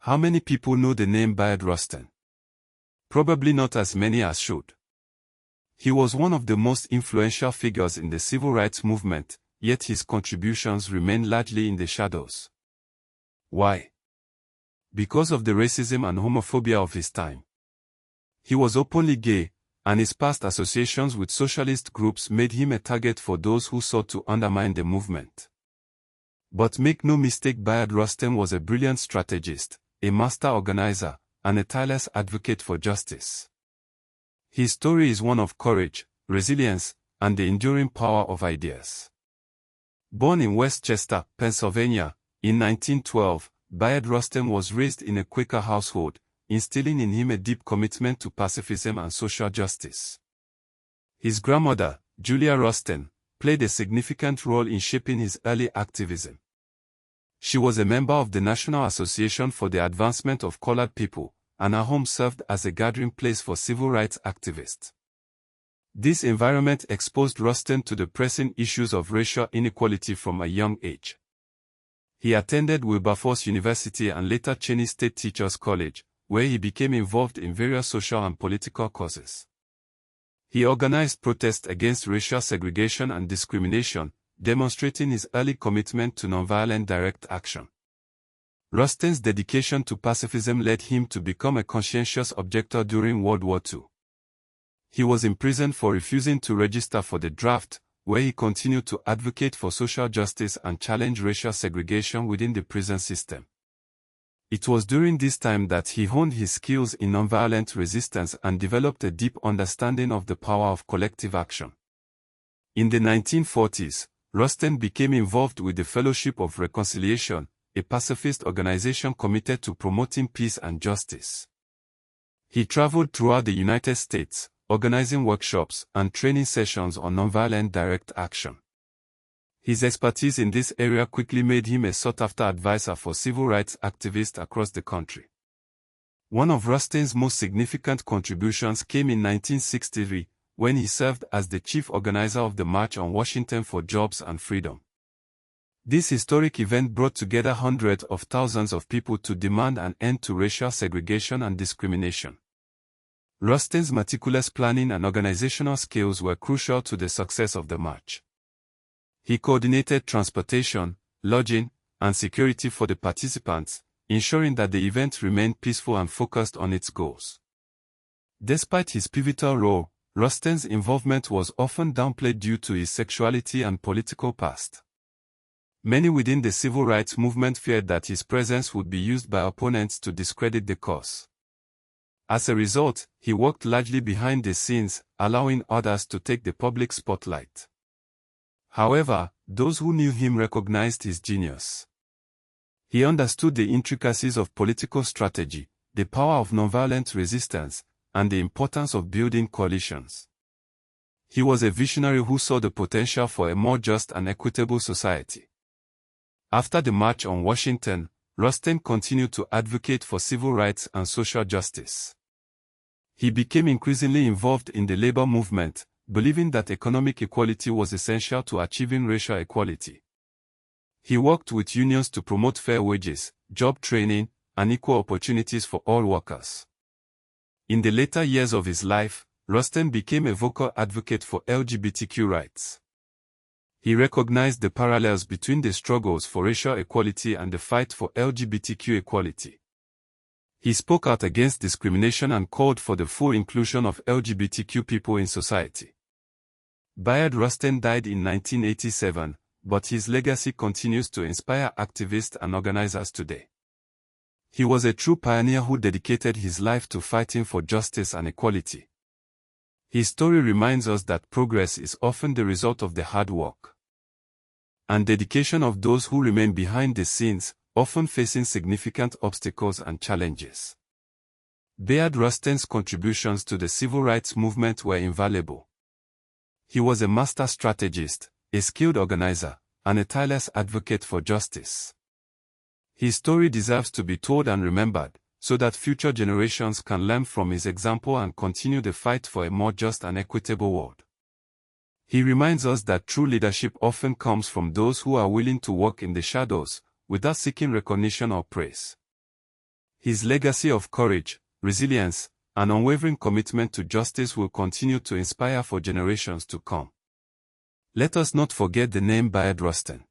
How many people know the name Bayard Rustin? Probably not as many as should. He was one of the most influential figures in the civil rights movement, yet his contributions remain largely in the shadows. Why? Because of the racism and homophobia of his time. He was openly gay, and his past associations with socialist groups made him a target for those who sought to undermine the movement. But make no mistake, Bayard Rustin was a brilliant strategist, a master organizer, and a tireless advocate for justice. His story is one of courage, resilience, and the enduring power of ideas. Born in Westchester, Pennsylvania, in 1912, Bayard Rustin was raised in a Quaker household, instilling in him a deep commitment to pacifism and social justice. His grandmother, Julia Rustin, played a significant role in shaping his early activism. She was a member of the National Association for the Advancement of Colored People, and her home served as a gathering place for civil rights activists. This environment exposed Rustin to the pressing issues of racial inequality from a young age. He attended Wilberforce University and later Cheney State Teachers College, where he became involved in various social and political causes. He organized protests against racial segregation and discrimination, demonstrating his early commitment to nonviolent direct action. Rustin's dedication to pacifism led him to become a conscientious objector during World War II. He was imprisoned for refusing to register for the draft, where he continued to advocate for social justice and challenge racial segregation within the prison system. It was during this time that he honed his skills in nonviolent resistance and developed a deep understanding of the power of collective action. In the 1940s, Rustin became involved with the Fellowship of Reconciliation, a pacifist organization committed to promoting peace and justice. He traveled throughout the United States, organizing workshops and training sessions on nonviolent direct action. His expertise in this area quickly made him a sought-after advisor for civil rights activists across the country. One of Rustin's most significant contributions came in 1963, when he served as the chief organizer of the March on Washington for Jobs and Freedom. This historic event brought together hundreds of thousands of people to demand an end to racial segregation and discrimination. Rustin's meticulous planning and organizational skills were crucial to the success of the march. He coordinated transportation, lodging, and security for the participants, ensuring that the event remained peaceful and focused on its goals. Despite his pivotal role, Rustin's involvement was often downplayed due to his sexuality and political past. Many within the civil rights movement feared that his presence would be used by opponents to discredit the cause. As a result, he worked largely behind the scenes, allowing others to take the public spotlight. However, those who knew him recognized his genius. He understood the intricacies of political strategy, the power of nonviolent resistance, and the importance of building coalitions. He was a visionary who saw the potential for a more just and equitable society. After the March on Washington, Rustin continued to advocate for civil rights and social justice. He became increasingly involved in the labor movement, believing that economic equality was essential to achieving racial equality. He worked with unions to promote fair wages, job training, and equal opportunities for all workers. In the later years of his life, Rustin became a vocal advocate for LGBTQ rights. He recognized the parallels between the struggles for racial equality and the fight for LGBTQ equality. He spoke out against discrimination and called for the full inclusion of LGBTQ people in society. Bayard Rustin died in 1987, but his legacy continues to inspire activists and organizers today. He was a true pioneer who dedicated his life to fighting for justice and equality. His story reminds us that progress is often the result of the hard work and dedication of those who remain behind the scenes, often facing significant obstacles and challenges. Bayard Rustin's contributions to the civil rights movement were invaluable. He was a master strategist, a skilled organizer, and a tireless advocate for justice. His story deserves to be told and remembered, so that future generations can learn from his example and continue the fight for a more just and equitable world. He reminds us that true leadership often comes from those who are willing to work in the shadows, without seeking recognition or praise. His legacy of courage, resilience, and unwavering commitment to justice will continue to inspire for generations to come. Let us not forget the name Bayard Rustin.